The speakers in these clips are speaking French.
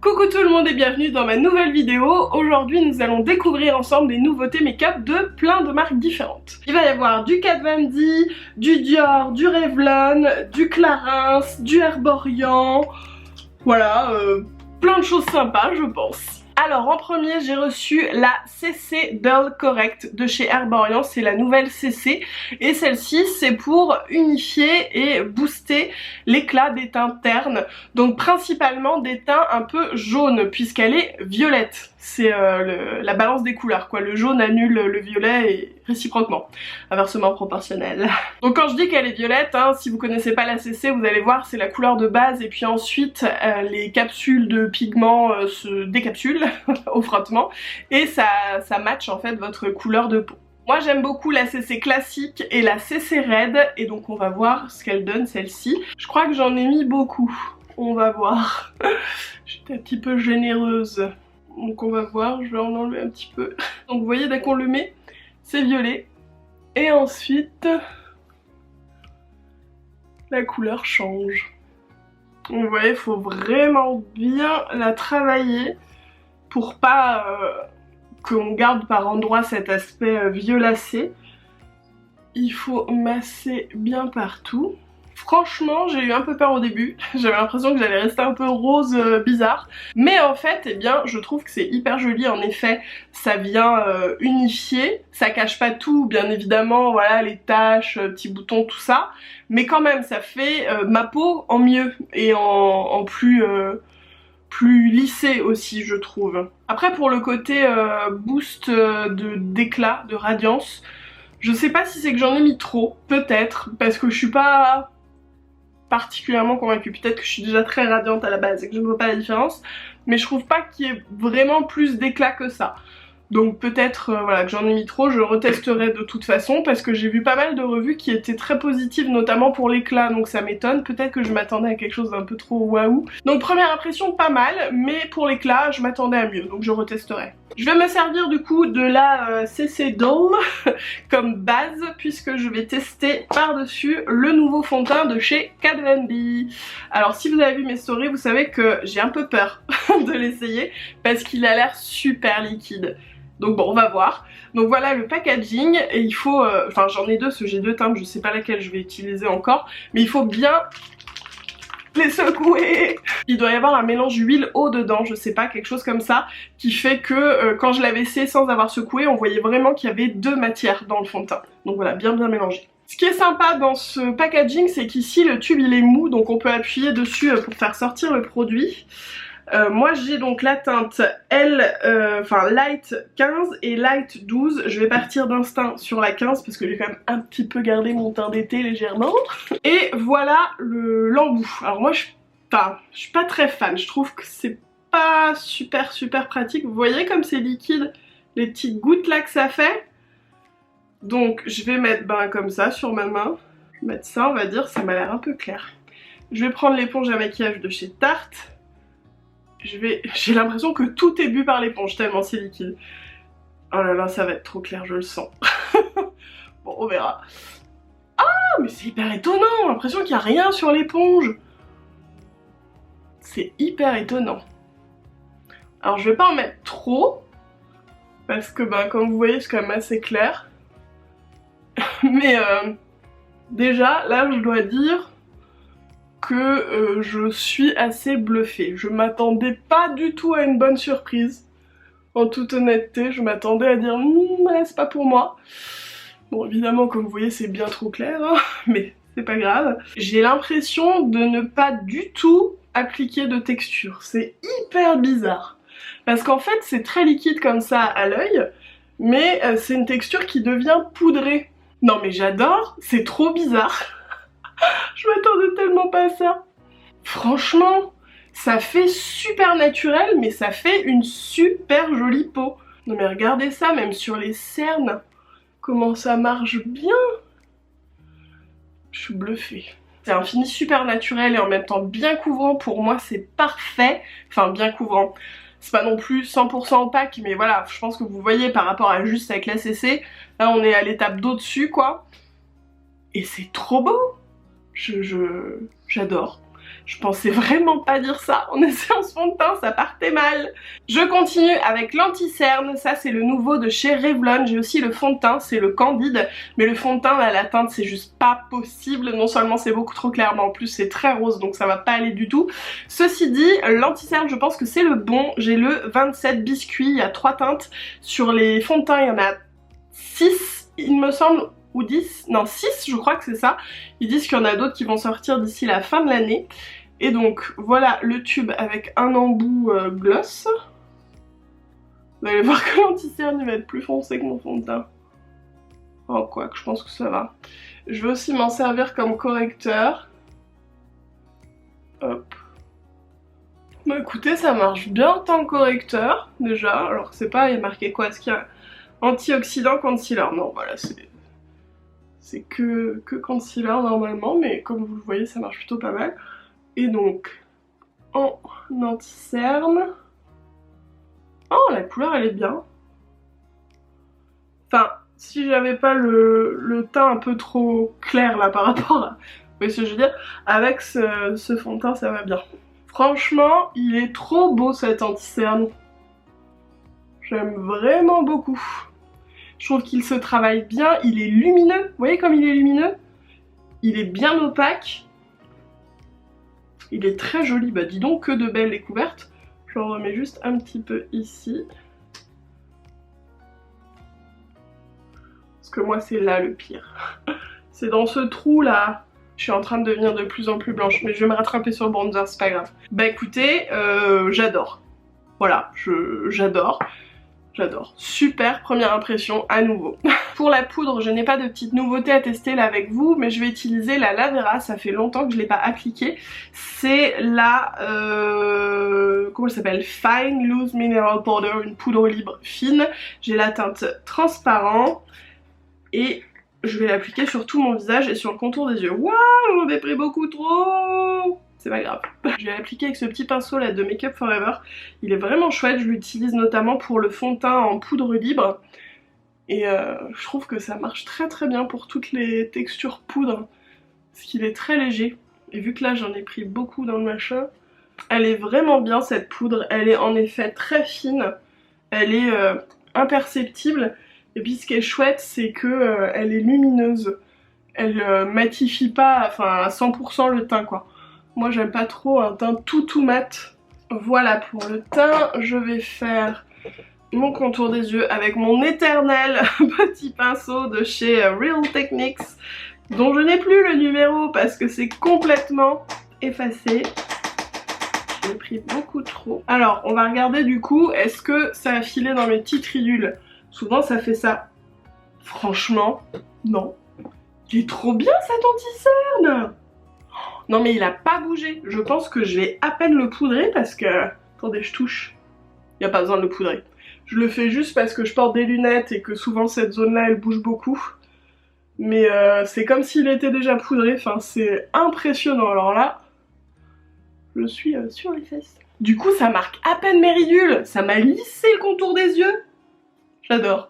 Coucou tout le monde et bienvenue dans ma nouvelle vidéo. Aujourd'hui nous allons découvrir ensemble des nouveautés make-up de plein de marques différentes. Il va y avoir du Kat Von D, du Dior, du Revlon, du Clarins, du Herborian, voilà, plein de choses sympas je pense. Alors en premier j'ai reçu la CC Dull Correct de chez Herborian, c'est la nouvelle CC et celle-ci c'est pour unifier et booster l'éclat des teintes ternes, donc principalement des teints un peu jaunes puisqu'elle est violette. C'est la balance des couleurs quoi, le jaune annule le violet et réciproquement, inversement proportionnel. Donc quand je dis qu'elle est violette, hein, si vous connaissez pas la CC vous allez voir c'est la couleur de base et puis ensuite les capsules de pigments se décapsulent au frottement et ça match en fait votre couleur de peau. Moi j'aime beaucoup la CC classique et la CC Red et donc on va voir ce qu'elle donne celle-ci. Je crois que j'en ai mis beaucoup, on va voir. J'étais un petit peu généreuse. Donc on va voir, je vais en enlever un petit peu. Donc vous voyez dès qu'on le met, c'est violet. Et ensuite, la couleur change. Donc vous voyez, il faut vraiment bien la travailler pour pas qu'on garde par endroits cet aspect violacé. Il faut masser bien partout. Franchement j'ai eu un peu peur au début, j'avais l'impression que j'allais rester un peu rose bizarre, mais en fait eh bien je trouve que c'est hyper joli. En effet ça vient unifier, ça cache pas tout bien évidemment, voilà les taches, petits boutons tout ça, mais quand même ça fait ma peau en mieux et en plus lissée aussi je trouve. Après pour le côté boost d'éclat, de radiance, je sais pas si c'est que j'en ai mis trop, peut-être, parce que je suis pas particulièrement convaincue. Peut-être que je suis déjà très radiante à la base et que je ne vois pas la différence, mais je trouve pas qu'il y ait vraiment plus d'éclat que ça. Donc peut-être voilà, que j'en ai mis trop, je retesterai de toute façon parce que j'ai vu pas mal de revues qui étaient très positives notamment pour l'éclat, donc ça m'étonne. Peut-être que je m'attendais à quelque chose d'un peu trop waouh. Donc première impression pas mal, mais pour l'éclat je m'attendais à mieux, donc je retesterai. Je vais me servir du coup de la CC Dull comme base puisque je vais tester par-dessus le nouveau fond de teint de chez Kat Von D. Alors si vous avez vu mes stories vous savez que j'ai un peu peur de l'essayer parce qu'il a l'air super liquide. Donc bon on va voir. Donc voilà le packaging et il faut, enfin j'en ai deux parce que j'ai deux teintes, je sais pas laquelle je vais utiliser encore, mais il faut bien les secouer. Il doit y avoir un mélange huile-eau dedans, je sais pas, quelque chose comme ça, qui fait que quand je l'avais essayé sans avoir secoué, on voyait vraiment qu'il y avait deux matières dans le fond de teint. Donc voilà, bien mélangé. Ce qui est sympa dans ce packaging, c'est qu'ici le tube il est mou, donc on peut appuyer dessus pour faire sortir le produit. Moi j'ai donc la teinte Light 15 et Light 12. Je vais partir d'instinct sur la 15 parce que j'ai quand même un petit peu gardé mon teint d'été légèrement. Et voilà l'embout. Alors moi je suis pas très fan, je trouve que c'est pas super pratique. Vous voyez comme c'est liquide, les petites gouttes là que ça fait. Donc je vais mettre comme ça sur ma main. Je vais mettre ça on va dire, ça m'a l'air un peu clair. Je vais prendre l'éponge à maquillage de chez Tarte. J'ai l'impression que tout est bu par l'éponge tellement c'est liquide. Oh là là ça va être trop clair, je le sens. Bon on verra. Ah mais c'est hyper étonnant, j'ai l'impression qu'il n'y a rien sur l'éponge. C'est hyper étonnant. Alors je vais pas en mettre trop parce que comme vous voyez c'est quand même assez clair. Mais déjà là je dois dire que je suis assez bluffée. Je m'attendais pas du tout à une bonne surprise. En toute honnêteté, je m'attendais à dire c'est pas pour moi. Bon évidemment comme vous voyez c'est bien trop clair, hein, mais c'est pas grave. J'ai l'impression de ne pas du tout appliquer de texture. C'est hyper bizarre. Parce qu'en fait c'est très liquide comme ça à l'œil, mais c'est une texture qui devient poudrée. Non mais j'adore, c'est trop bizarre. Je m'attendais tellement pas à ça. Franchement, ça fait super naturel, mais ça fait une super jolie peau. Non mais regardez ça, même sur les cernes, comment ça marche bien. Je suis bluffée. C'est un fini super naturel et en même temps bien couvrant, pour moi c'est parfait. Enfin bien couvrant. C'est pas non plus 100% opaque, mais voilà, je pense que vous voyez par rapport à juste avec la CC, là on est à l'étape d'au-dessus quoi. Et c'est trop beau. J'adore. Je pensais vraiment pas dire ça en séance fond de teint, ça partait mal. Je continue avec l'anti-cerne, ça c'est le nouveau de chez Revlon. J'ai aussi le fond de teint, c'est le Candide, mais le fond de teint là, la teinte c'est juste pas possible. Non seulement c'est beaucoup trop clair, mais en plus c'est très rose, donc ça va pas aller du tout. Ceci dit, l'anti-cerne je pense que c'est le bon. J'ai le 27 biscuit, il y a 3 teintes. Sur les fonds de teint il y en a 6 il me semble, ou 10, non 6 je crois que c'est ça. Ils disent qu'il y en a d'autres qui vont sortir d'ici la fin de l'année. Et donc voilà le tube avec un embout gloss. Vous allez voir que l'anti-cerne il va être plus foncé que mon fond de teint. Oh quoi que je pense que ça va. Je vais aussi m'en servir comme correcteur. Hop. Bah écoutez, ça marche bien en tant que correcteur déjà. Alors c'est pas, il y a marqué quoi? Est-ce qu'il y a antioxydant concealer? Non voilà, c'est que concealer normalement, mais comme vous le voyez ça marche plutôt pas mal. Et donc en anti-cerne. Oh la couleur elle est bien. Enfin si j'avais pas le teint un peu trop clair là par rapport à... Vous voyez ce que je veux dire? Avec ce fond de teint ça va bien. Franchement il est trop beau cet anti-cerne. J'aime vraiment beaucoup. Je trouve qu'il se travaille bien, il est lumineux. Vous voyez comme il est lumineux? Il est bien opaque. Il est très joli, bah dis donc que de belles découvertes. J'en remets juste un petit peu ici. Parce que moi c'est là le pire. C'est dans ce trou là. Je suis en train de devenir de plus en plus blanche. Mais je vais me rattraper sur le bronzer, c'est pas grave. Bah écoutez, j'adore. Voilà, j'adore. J'adore. Super première impression à nouveau. Pour la poudre, je n'ai pas de petite nouveauté à tester là avec vous, mais je vais utiliser la Lavera, ça fait longtemps que je ne l'ai pas appliquée. C'est la... comment elle s'appelle? Fine Loose Mineral Powder, une poudre libre fine. J'ai la teinte transparent et je vais l'appliquer sur tout mon visage et sur le contour des yeux. Waouh, j'en ai pris beaucoup trop! C'est pas grave. Je vais l'appliquer avec ce petit pinceau là de Make Up Forever. Il est vraiment chouette, je l'utilise notamment pour le fond de teint en poudre libre. Et je trouve que ça marche très très bien pour toutes les textures poudre. Parce qu'il est très léger. Et vu que là j'en ai pris beaucoup dans le machin, elle est vraiment bien cette poudre. Elle est en effet très fine. Elle est imperceptible. Et puis ce qui est chouette c'est que elle est lumineuse. Elle matifie pas enfin, à 100% le teint quoi. Moi j'aime pas trop un teint tout mat. Voilà pour le teint, je vais faire mon contour des yeux avec mon éternel petit pinceau de chez Real Techniques dont je n'ai plus le numéro parce que c'est complètement effacé. J'ai pris beaucoup trop. Alors on va regarder du coup, est-ce que ça a filé dans mes petites ridules? Souvent ça fait ça. Franchement, non. Il est trop bien cet anti-cerne! Non mais il a pas bougé. Je pense que je vais à peine le poudrer parce que... Attendez, je touche. Il n'y a pas besoin de le poudrer. Je le fais juste parce que je porte des lunettes et que souvent cette zone-là elle bouge beaucoup. Mais c'est comme s'il était déjà poudré. Enfin c'est impressionnant. Alors là, je suis sur les fesses. Du coup ça marque à peine mes ridules. Ça m'a lissé le contour des yeux. J'adore.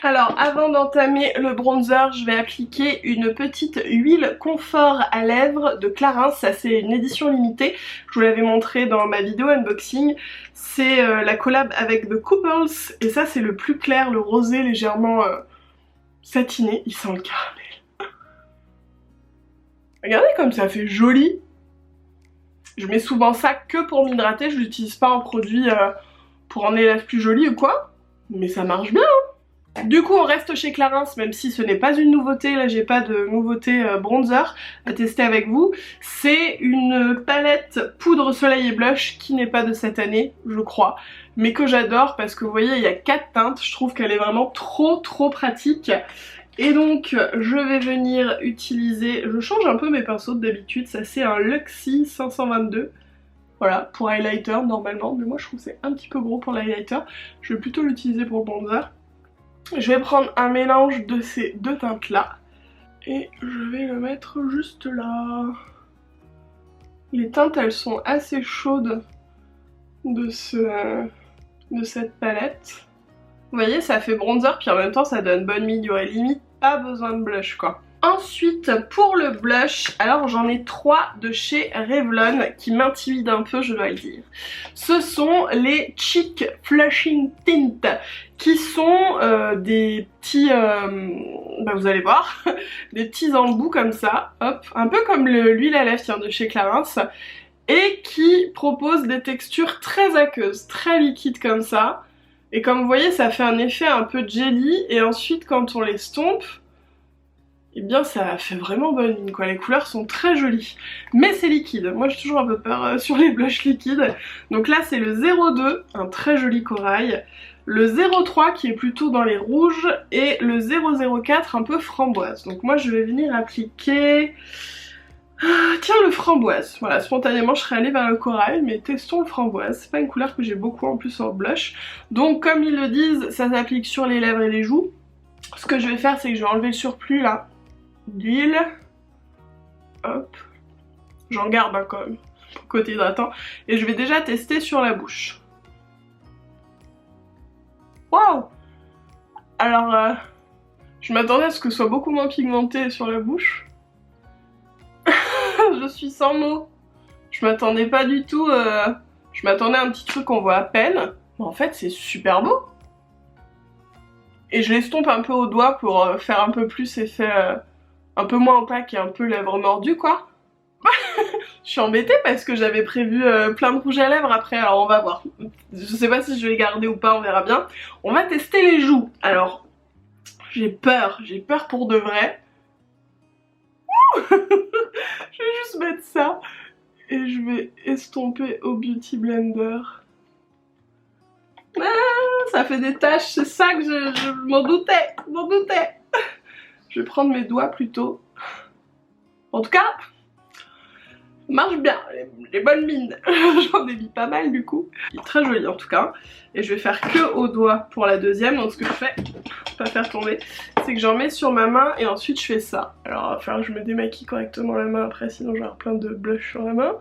Alors avant d'entamer le bronzer, je vais appliquer une petite huile confort à lèvres de Clarins. Ça c'est une édition limitée, je vous l'avais montré dans ma vidéo unboxing. C'est la collab avec The Couples et ça c'est le plus clair, le rosé légèrement satiné. Il sent le caramel. Regardez comme ça fait joli. Je mets souvent ça que pour m'hydrater, je l'utilise pas en produit pour rendre les lèvres plus jolies ou quoi. Mais ça marche bien hein. Du coup on reste chez Clarins même si ce n'est pas une nouveauté, là j'ai pas de nouveauté bronzer à tester avec vous. C'est une palette poudre soleil et blush qui n'est pas de cette année je crois, mais que j'adore parce que vous voyez il y a 4 teintes, je trouve qu'elle est vraiment trop pratique. Et donc je vais venir utiliser, je change un peu mes pinceaux d'habitude, ça c'est un Luxie 522. Voilà, pour highlighter normalement, mais moi je trouve que c'est un petit peu gros pour l'highlighter. Je vais plutôt l'utiliser pour le bronzer. Je vais prendre un mélange de ces deux teintes là et je vais le mettre juste là. Les teintes elles sont assez chaudes de cette palette. Vous voyez ça fait bronzer puis en même temps ça donne bonne mine, il y aurait limite pas besoin de blush quoi. Ensuite pour le blush, alors j'en ai 3 de chez Revlon qui m'intimident un peu, je dois le dire. Ce sont les Cheek Flushing Tint qui sont des petits, vous allez voir, des petits embouts comme ça, hop, un peu comme l'huile à lèvres de chez Clarins, et qui proposent des textures très aqueuses, très liquides comme ça. Et comme vous voyez, ça fait un effet un peu jelly, et ensuite quand on l'estompe, eh bien ça fait vraiment bonne mine quoi, les couleurs sont très jolies. Mais c'est liquide, moi j'ai toujours un peu peur sur les blushs liquides. Donc là c'est le 02, un très joli corail. Le 03 qui est plutôt dans les rouges et le 004 un peu framboise. Donc moi je vais venir appliquer... tiens le framboise, voilà spontanément je serais allée vers le corail mais testons le framboise, c'est pas une couleur que j'ai beaucoup en plus en blush. Donc comme ils le disent ça s'applique sur les lèvres et les joues. Ce que je vais faire c'est que je vais enlever le surplus là d'huile, hop, j'en garde quand même pour côté hydratant et je vais déjà tester sur la bouche. Waouh! Alors je m'attendais à ce que ce soit beaucoup moins pigmenté sur la bouche. Je suis sans mots. Je m'attendais pas du tout, je m'attendais à un petit truc qu'on voit à peine, mais en fait c'est super beau. Et je l'estompe un peu au doigt pour faire un peu plus effet, un peu moins opaque et un peu lèvres mordues quoi. Je suis embêtée parce que j'avais prévu plein de rouge à lèvres après, alors on va voir. Je sais pas si je vais les garder ou pas, on verra bien. On va tester les joues. Alors, j'ai peur pour de vrai. Je vais juste mettre ça et je vais estomper au Beauty Blender. Ah, ça fait des taches, c'est ça que je m'en doutais, Je vais prendre mes doigts plutôt. En tout cas, marche bien, les bonnes mines. J'en ai mis pas mal du coup. Il est très joli en tout cas. Et je vais faire que au doigt pour la deuxième. Donc ce que je fais, pour pas faire tomber, c'est que j'en mets sur ma main et ensuite je fais ça. Alors il va falloir que je me démaquille correctement la main après, sinon je vais avoir plein de blush sur la main.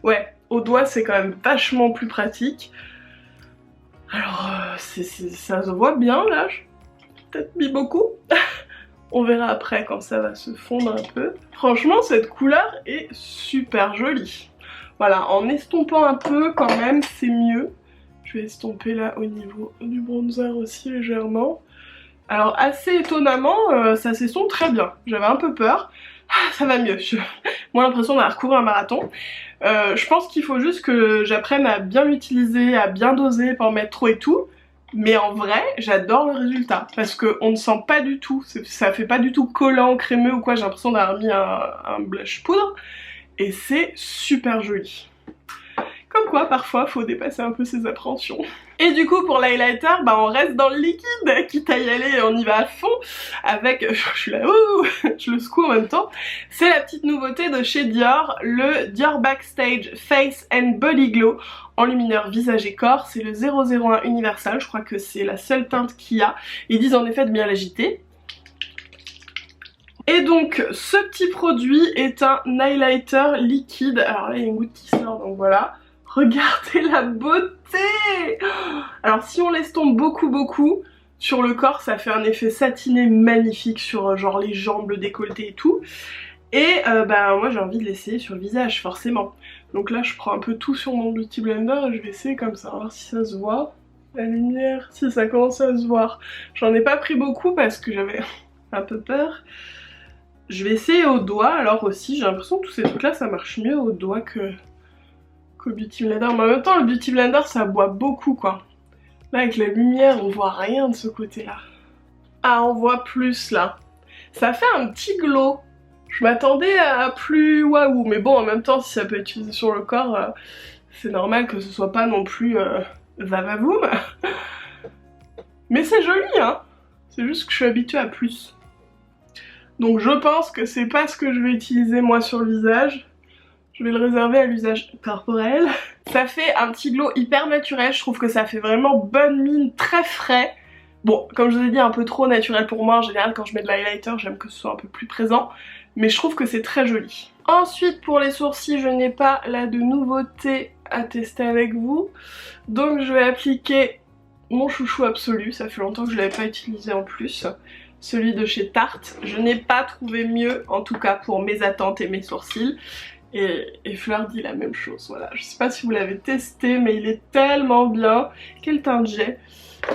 Ouais, au doigt c'est quand même vachement plus pratique. Alors ça se voit bien là, j'ai peut-être mis beaucoup. On verra après quand ça va se fondre un peu. Franchement cette couleur est super jolie. Voilà, en estompant un peu quand même c'est mieux. Je vais estomper là au niveau du bronzer aussi légèrement. Alors assez étonnamment ça s'estompe très bien. J'avais un peu peur. Ah, ça va mieux, moi l'impression d'avoir couru un marathon. Je pense qu'il faut juste que j'apprenne à bien l'utiliser, à bien doser, pas en mettre trop et tout. Mais en vrai, j'adore le résultat parce qu'on ne sent pas du tout, ça fait pas du tout collant, crémeux ou quoi, j'ai l'impression d'avoir mis un blush poudre et c'est super joli. Comme quoi, parfois, faut dépasser un peu ses appréhensions. Et du coup, pour l'highlighter, on reste dans le liquide, quitte à y aller, on y va à fond, avec, je suis là, ouh, je le secoue en même temps. C'est la petite nouveauté de chez Dior, le Dior Backstage Face and Body Glow, enlumineur visage et corps, c'est le 001 Universal, je crois que c'est la seule teinte qu'il y a. Ils disent en effet de bien l'agiter. Et donc ce petit produit est un highlighter liquide, alors là il y a une goutte qui sort donc voilà. Regardez la beauté! Alors si on l'estompe beaucoup, sur le corps ça fait un effet satiné magnifique sur genre les jambes, le décolleté et tout. Et moi j'ai envie de l'essayer sur le visage forcément. Donc là je prends un peu tout sur mon Beauty Blender et je vais essayer comme ça, voir si ça se voit. La lumière, si ça commence à se voir. J'en ai pas pris beaucoup parce que j'avais un peu peur. Je vais essayer au doigt alors aussi, j'ai l'impression que tous ces trucs là ça marche mieux au doigt qu'au Beauty Blender. Mais en même temps le Beauty Blender ça boit beaucoup quoi. Là avec la lumière on voit rien de ce côté là. Ah on voit plus là. Ça fait un petit glow. Je m'attendais à plus waouh, mais bon en même temps si ça peut être utilisé sur le corps, c'est normal que ce soit pas non plus vavavoum. Mais c'est joli hein. C'est juste que je suis habituée à plus. Donc je pense que c'est pas ce que je vais utiliser moi sur le visage. Je vais le réserver à l'usage corporel. Ça fait un petit glow hyper naturel, je trouve que ça fait vraiment bonne mine, très frais. Bon, comme je vous ai dit, un peu trop naturel pour moi. En général, quand je mets de l'highlighter, j'aime que ce soit un peu plus présent. Mais je trouve que c'est très joli. Ensuite, pour les sourcils, je n'ai pas là de nouveauté à tester avec vous. Donc je vais appliquer mon chouchou absolu. Ça fait longtemps que je ne l'avais pas utilisé en plus. celui de chez Tarte. Je n'ai pas trouvé mieux, en tout cas pour mes attentes et mes sourcils. Et Fleur dit la même chose, voilà. Je sais pas si vous l'avez testé, mais il est tellement bien. Quel teint j'ai?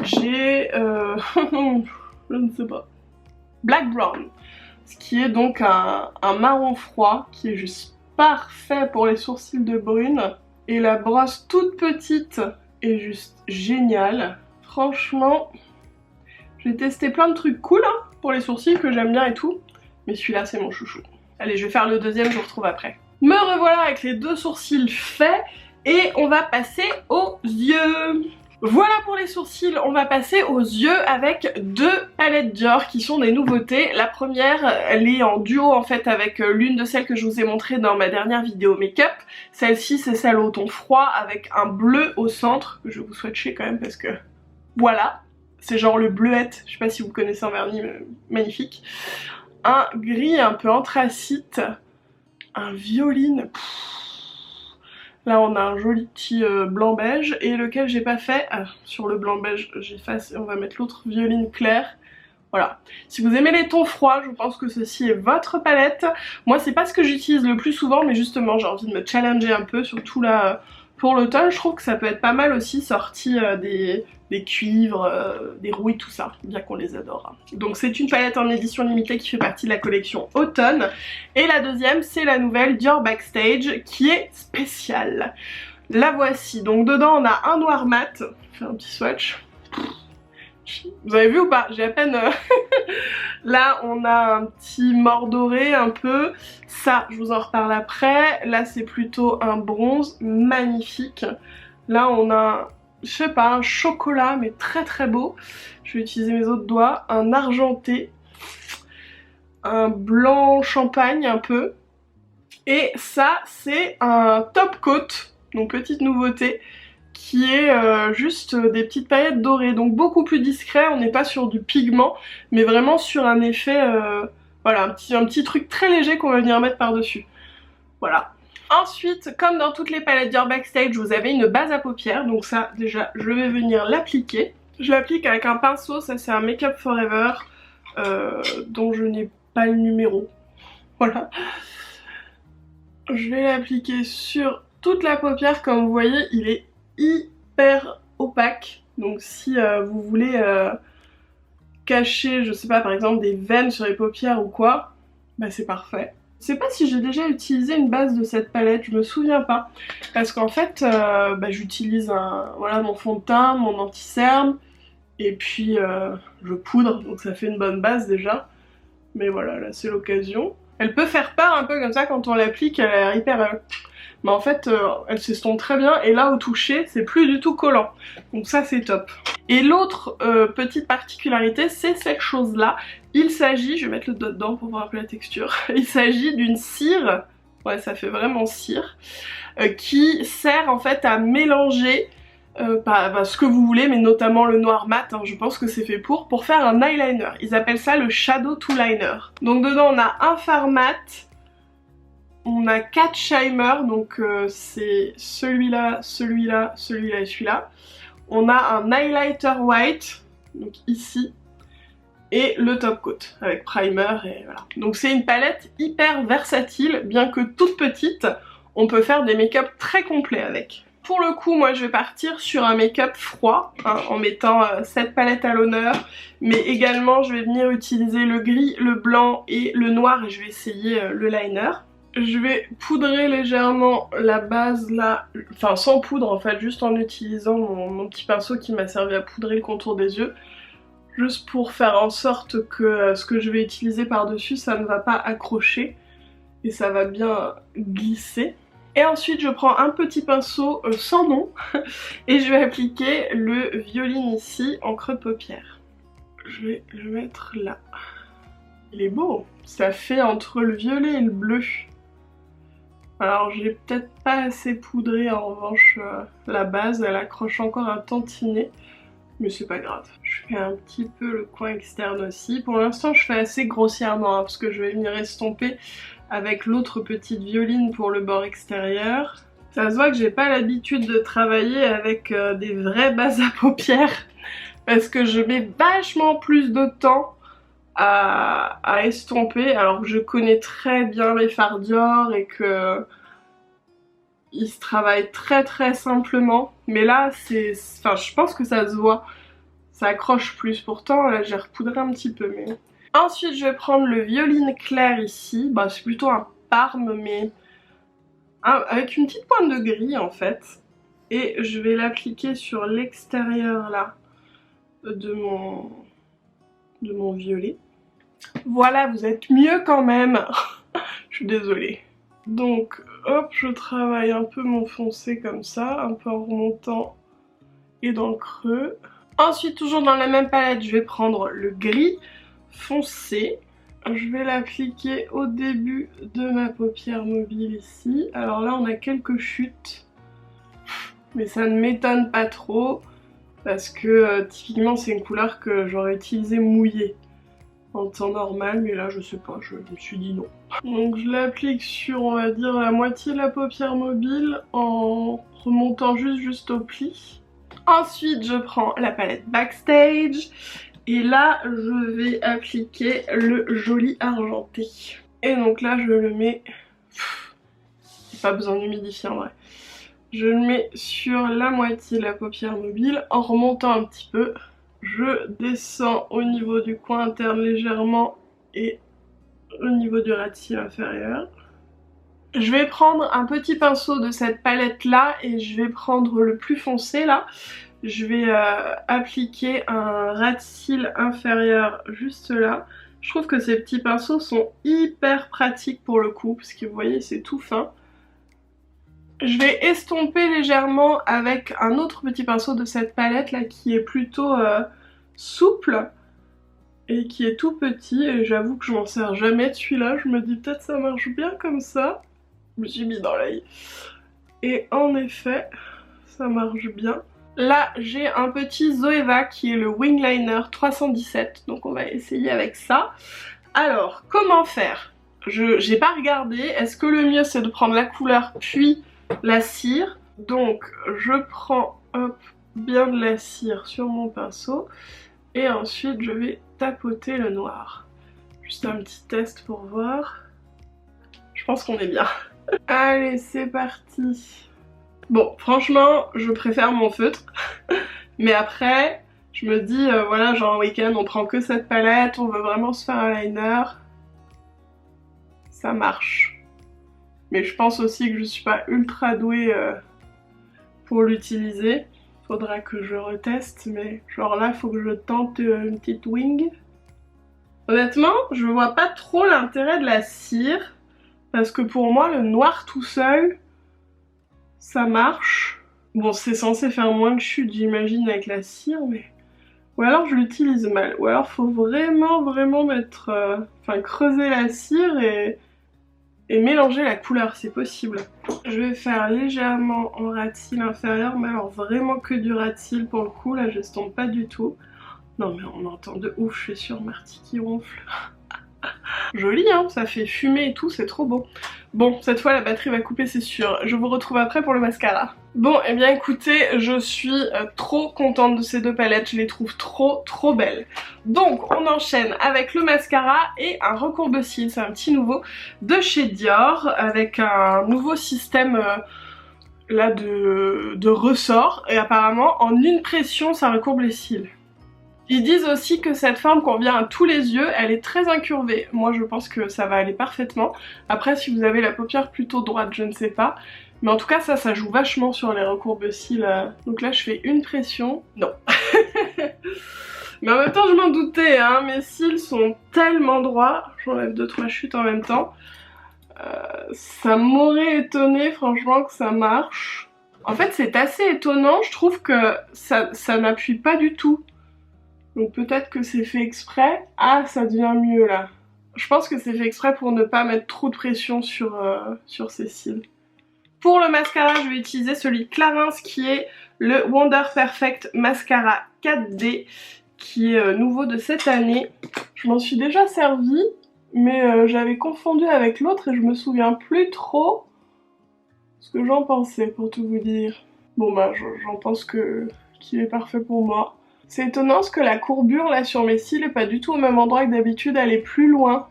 J'ai... je ne sais pas. Black Brown. Ce qui est donc un marron froid, qui est juste parfait pour les sourcils de brune. Et la brosse toute petite est juste géniale. Franchement, j'ai testé plein de trucs cool hein, pour les sourcils que j'aime bien et tout. Mais celui-là, c'est mon chouchou. Allez, je vais faire le deuxième, je vous retrouve après. Me revoilà avec les deux sourcils faits et on va passer aux yeux. Voilà pour les sourcils, on va passer aux yeux avec deux palettes Dior qui sont des nouveautés. La première, elle est en duo en fait avec l'une de celles que je vous ai montrées dans ma dernière vidéo make-up. Celle-ci c'est celle au ton froid avec un bleu au centre, que je vous swatcher quand même parce que voilà. C'est genre le bleuette, je sais pas si vous connaissez en vernis, mais magnifique. Un gris un peu anthracite. Un violine, là on a un joli petit blanc beige et lequel j'ai pas fait, sur le blanc beige j'efface et on va mettre l'autre violine claire. Voilà, si vous aimez les tons froids, je pense que ceci est votre palette. Moi c'est pas ce que j'utilise le plus souvent mais justement j'ai envie de me challenger un peu, surtout là pour l'automne. Je trouve que ça peut être pas mal aussi sorti des cuivres, des rouilles, tout ça, bien qu'on les adore. Donc c'est une palette en édition limitée qui fait partie de la collection automne. Et la deuxième c'est la nouvelle Dior Backstage qui est spéciale. La voici, donc dedans on a un noir mat, je vais faire un petit swatch. Vous avez vu ou pas? J'ai à peine... Là on a un petit mort doré un peu, ça je vous en reparle après. Là c'est plutôt un bronze magnifique. Là on a, je sais pas, un chocolat mais très très beau. Je vais utiliser mes autres doigts. Un argenté, un blanc champagne un peu. Et ça c'est un top coat, donc petite nouveauté, qui est juste des petites paillettes dorées, donc beaucoup plus discret. On n'est pas sur du pigment mais vraiment sur un effet, voilà, un petit truc très léger qu'on va venir mettre par dessus. Voilà. Ensuite, comme dans toutes les palettes Dior Backstage, vous avez une base à paupières, donc ça déjà je vais venir l'appliquer. Je l'applique avec un pinceau, ça c'est un Make Up Forever dont je n'ai pas le numéro. Voilà. Je vais l'appliquer sur toute la paupière. Comme vous voyez il est hyper opaque, donc si vous voulez cacher, je sais pas, par exemple des veines sur les paupières ou quoi, bah c'est parfait. Je sais pas si j'ai déjà utilisé une base de cette palette, je me souviens pas, parce qu'en fait j'utilise voilà, mon fond de teint, mon anti-cerne, et puis je poudre, donc ça fait une bonne base déjà, mais voilà, là c'est l'occasion. Elle peut faire peur un peu comme ça quand on l'applique, elle a l'air hyper... mais en fait elle s'estompe très bien et là au toucher c'est plus du tout collant, donc ça c'est top. Et l'autre petite particularité c'est cette chose là, il s'agit, je vais mettre le doigt dedans pour voir un peu la texture, il s'agit d'une cire, ouais ça fait vraiment cire, qui sert en fait à mélanger ce que vous voulez, mais notamment le noir mat, hein, je pense que c'est fait pour faire un eyeliner. Ils appellent ça le Shadow to Liner. Donc dedans on a un fard mat, on a 4 shimers, donc c'est celui-là, celui-là, celui-là et celui-là. On a un highlighter white, donc ici, et le top coat avec primer et voilà. Donc c'est une palette hyper versatile, bien que toute petite, on peut faire des make-up très complets avec. Pour le coup, moi je vais partir sur un make-up froid, hein, en mettant cette palette à l'honneur, mais également je vais venir utiliser le gris, le blanc et le noir, et je vais essayer le liner. Je vais poudrer légèrement la base là, enfin sans poudre en fait, juste en utilisant mon petit pinceau qui m'a servi à poudrer le contour des yeux. Juste pour faire en sorte que ce que je vais utiliser par dessus ça ne va pas accrocher et ça va bien glisser. Et ensuite je prends un petit pinceau sans nom et je vais appliquer le violine ici en creux de paupière. Je vais le mettre là. Il est beau, ça fait entre le violet et le bleu. Alors j'ai peut-être pas assez poudré en revanche la base, elle accroche encore un tantinet, mais c'est pas grave. Je fais un petit peu le coin externe aussi. Pour l'instant je fais assez grossièrement hein, parce que je vais venir estomper avec l'autre petite violine pour le bord extérieur. Ça se voit que j'ai pas l'habitude de travailler avec des vraies bases à paupières parce que je mets vachement plus de temps à estomper, alors que je connais très bien les fards Dior et que ils se travaillent très simplement. Mais là, enfin, je pense que ça se voit. Ça accroche plus. Pourtant, là, j'ai repoudré un petit peu. Mais... Ensuite, je vais prendre le violine clair ici. Bah, c'est plutôt un parme, mais avec une petite pointe de gris, en fait. Et je vais l'appliquer sur l'extérieur, là, de mon violet. Voilà, vous êtes mieux quand même. Je suis désolée. Donc, hop, je travaille un peu mon foncé comme ça, un peu en remontant et dans le creux. Ensuite, toujours dans la même palette, je vais prendre le gris foncé. Je vais l'appliquer au début de ma paupière mobile ici. Alors là, on a quelques chutes, mais ça ne m'étonne pas trop parce que typiquement, c'est une couleur que j'aurais utilisée mouillée en temps normal, mais là je sais pas, je me suis dit non. Donc je l'applique sur, on va dire, la moitié de la paupière mobile en remontant juste au pli. Ensuite je prends la palette Backstage et là je vais appliquer le joli argenté. Et donc là je le mets, pas besoin d'humidifier en vrai. Je le mets sur la moitié de la paupière mobile en remontant un petit peu. Je descends au niveau du coin interne légèrement et au niveau du ras de cils inférieur. Je vais prendre un petit pinceau de cette palette là et je vais prendre le plus foncé là. Je vais appliquer un ras de cils inférieur juste là. Je trouve que ces petits pinceaux sont hyper pratiques pour le coup parce que vous voyez c'est tout fin. Je vais estomper légèrement avec un autre petit pinceau de cette palette là qui est plutôt souple et qui est tout petit et j'avoue que je m'en sers jamais de celui-là. Je me dis peut-être ça marche bien comme ça. Je me suis mis dans l'œil. Et en effet, ça marche bien. Là j'ai un petit Zoeva qui est le Wing Liner 317 donc on va essayer avec ça. Alors comment faire? J'ai pas regardé. Est-ce que le mieux c'est de prendre la couleur puis la cire? Donc je prends hop, bien de la cire sur mon pinceau et ensuite je vais tapoter le noir. Juste un petit test pour voir. Je pense qu'on est bien. Allez c'est parti. Bon franchement je préfère mon feutre mais après je me dis voilà genre en week-end on prend que cette palette, on veut vraiment se faire un liner. Ça marche. Mais je pense aussi que je suis pas ultra douée pour l'utiliser. Faudra que je reteste, mais genre là, il faut que je tente une petite wing. Honnêtement, je vois pas trop l'intérêt de la cire, parce que pour moi, le noir tout seul, ça marche. Bon, c'est censé faire moins de chute, j'imagine, avec la cire, mais... Ou alors je l'utilise mal, ou alors faut vraiment mettre... Enfin, creuser la cire et mélanger la couleur, c'est possible. Je vais faire légèrement en ras de cils inférieur, mais alors vraiment que du ras de cils pour le coup, là j'estompe pas du tout. Non mais on entend de ouf, je suis sûre, Marty qui ronfle. Joli hein, ça fait fumer et tout, c'est trop beau. Bon, cette fois la batterie va couper c'est sûr. Je vous retrouve après pour le mascara. Bon, et bien écoutez, je suis trop contente de ces deux palettes, je les trouve trop belles. Donc on enchaîne avec le mascara et un recourbe-cils, c'est un petit nouveau de chez Dior avec un nouveau système là de ressort et apparemment en une pression ça recourbe les cils. Ils disent aussi que cette forme convient à tous les yeux, elle est très incurvée. Moi je pense que ça va aller parfaitement. Après si vous avez la paupière plutôt droite, je ne sais pas. Mais en tout cas ça joue vachement sur les recourbe-cils. Donc là je fais une pression. Non. Mais en même temps je m'en doutais, hein. Mes cils sont tellement droits. J'enlève 2-3 chutes en même temps. Ça m'aurait étonné franchement que ça marche. En fait c'est assez étonnant, je trouve que ça n'appuie pas du tout. Donc peut-être que c'est fait exprès. Ah, ça devient mieux là. Je pense que c'est fait exprès pour ne pas mettre trop de pression sur ses cils. Pour le mascara, je vais utiliser celui de Clarins qui est le Wonder Perfect Mascara 4D qui est nouveau de cette année. Je m'en suis déjà servi, mais j'avais confondu avec l'autre et je me souviens plus trop ce que j'en pensais pour tout vous dire. Bon bah j'en pense qu'il est parfait pour moi. C'est étonnant parce que la courbure là sur mes cils est pas du tout au même endroit que d'habitude, elle est plus loin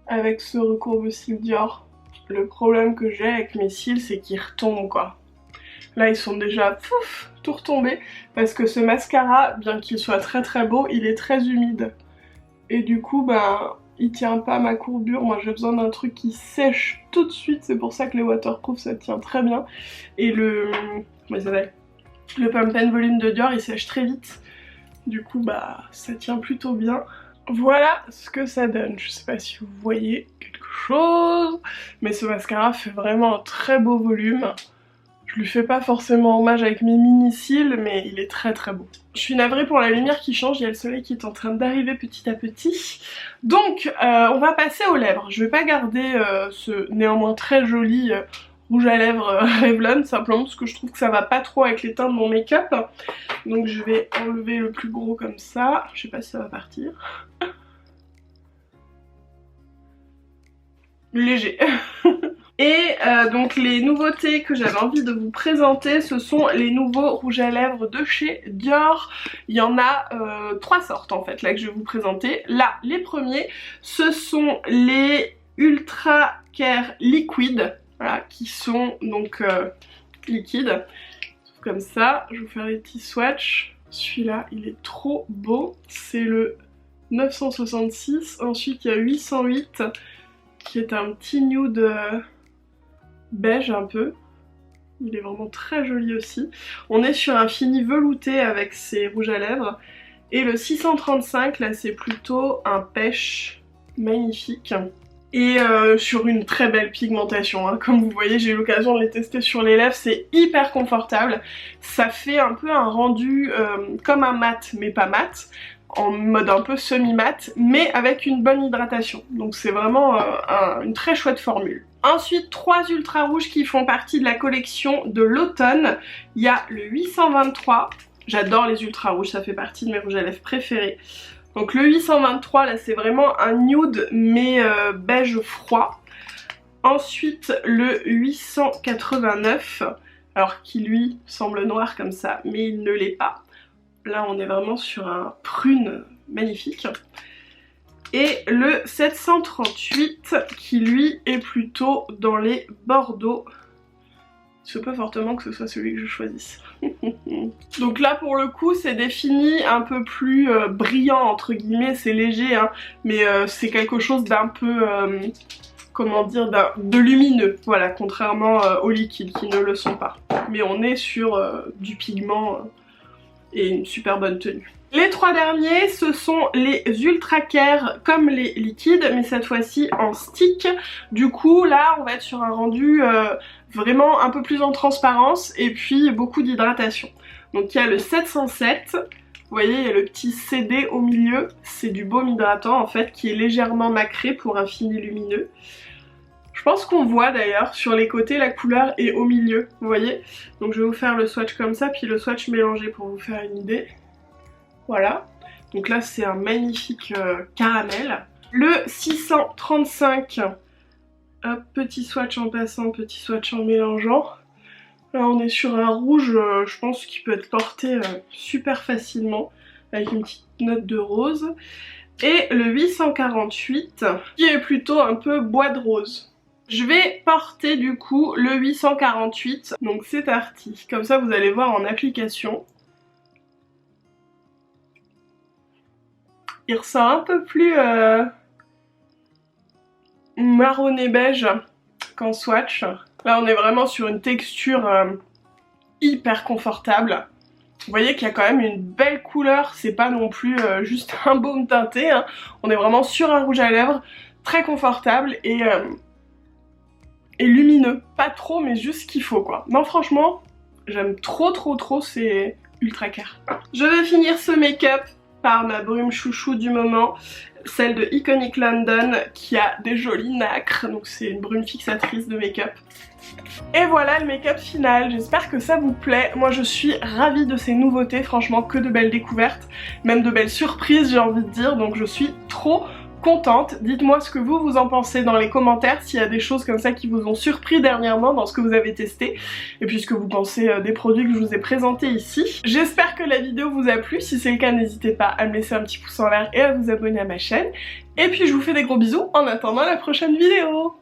avec ce recourbe-cils Dior. Le problème que j'ai avec mes cils, c'est qu'ils retombent quoi. Là ils sont déjà tout retombés parce que ce mascara, bien qu'il soit très très beau, il est très humide. Et du coup ben il tient pas ma courbure, moi j'ai besoin d'un truc qui sèche tout de suite, c'est pour ça que les waterproof ça tient très bien. Et le... comment ça s'appelle ? Le Pump and Volume de Dior il sèche très vite, du coup bah ça tient plutôt bien. Voilà ce que ça donne, je sais pas si vous voyez quelque chose, mais ce mascara fait vraiment un très beau volume. Je lui fais pas forcément hommage avec mes mini cils, mais il est très très beau. Je suis navrée pour la lumière qui change, il y a le soleil qui est en train d'arriver petit à petit. Donc on va passer aux lèvres. Je vais pas garder ce néanmoins très joli rouge à lèvres Revlon, simplement parce que je trouve que ça va pas trop avec les teints de mon make-up. Donc je vais enlever le plus gros comme ça, je sais pas si ça va partir. Léger. Et donc les nouveautés que j'avais envie de vous présenter, ce sont les nouveaux rouges à lèvres de chez Dior. Il y en a 3 sortes en fait là que je vais vous présenter. Là, les premiers, ce sont les Ultra Care Liquid, voilà, qui sont donc liquides. Comme ça, je vais vous faire les petits swatchs. Celui-là, il est trop beau. C'est le 966. Ensuite, il y a 808 qui est un petit nude beige un peu. Il est vraiment très joli aussi. On est sur un fini velouté avec ses rouges à lèvres. Et le 635, là, c'est plutôt un pêche magnifique. Et sur une très belle pigmentation, hein. Comme vous voyez, j'ai eu l'occasion de les tester sur les lèvres, c'est hyper confortable. Ça fait un peu un rendu comme un mat, mais pas mat, en mode un peu semi-mat, mais avec une bonne hydratation. Donc c'est vraiment une très chouette formule. Ensuite, 3 ultra rouges qui font partie de la collection de l'automne. Il y a le 823, j'adore les ultra rouges, ça fait partie de mes rouges à lèvres préférés. Donc le 823 là c'est vraiment un nude mais beige froid. Ensuite le 889, alors qui lui semble noir comme ça mais il ne l'est pas. Là on est vraiment sur un prune magnifique. Et le 738 qui lui est plutôt dans les bordeaux. Il se peut fortement que ce soit celui que je choisisse. Donc là pour le coup c'est défini un peu plus brillant entre guillemets, c'est léger hein, mais c'est quelque chose d'un peu, comment dire, de lumineux, voilà, contrairement aux liquides qui ne le sont pas. Mais on est sur du pigment et une super bonne tenue. Les 3 derniers, ce sont les Ultra Care comme les liquides, mais cette fois-ci en stick. Du coup, là, on va être sur un rendu vraiment un peu plus en transparence et puis beaucoup d'hydratation. Donc il y a le 707, vous voyez, il y a le petit CD au milieu, c'est du baume hydratant en fait qui est légèrement nacré pour un fini lumineux. Je pense qu'on voit d'ailleurs sur les côtés la couleur est au milieu, vous voyez. Donc je vais vous faire le swatch comme ça, puis le swatch mélangé pour vous faire une idée. Voilà, donc là c'est un magnifique caramel. Le 635, hop, petit swatch en passant, petit swatch en mélangeant. Là on est sur un rouge, je pense qui peut être porté super facilement, avec une petite note de rose. Et le 848, qui est plutôt un peu bois de rose. Je vais porter du coup le 848, donc c'est parti. Comme ça vous allez voir en application. Il ressort un peu plus marronné beige qu'en swatch. Là on est vraiment sur une texture hyper confortable. Vous voyez qu'il y a quand même une belle couleur, c'est pas non plus juste un baume teinté, hein. On est vraiment sur un rouge à lèvres très confortable et lumineux. Pas trop mais juste ce qu'il faut quoi. Non franchement, j'aime trop, c'est Ultra Care. Je vais finir ce make-up par ma brume chouchou du moment, celle de Iconic London qui a des jolis nacres, donc c'est une brume fixatrice de make-up. Et voilà le make-up final, j'espère que ça vous plaît. Moi je suis ravie de ces nouveautés, franchement que de belles découvertes, même de belles surprises j'ai envie de dire, donc je suis trop contente. Dites-moi ce que vous en pensez dans les commentaires, s'il y a des choses comme ça qui vous ont surpris dernièrement dans ce que vous avez testé, et puis ce que vous pensez des produits que je vous ai présentés ici. J'espère que la vidéo vous a plu, si c'est le cas n'hésitez pas à me laisser un petit pouce en l'air et à vous abonner à ma chaîne. Et puis je vous fais des gros bisous en attendant la prochaine vidéo.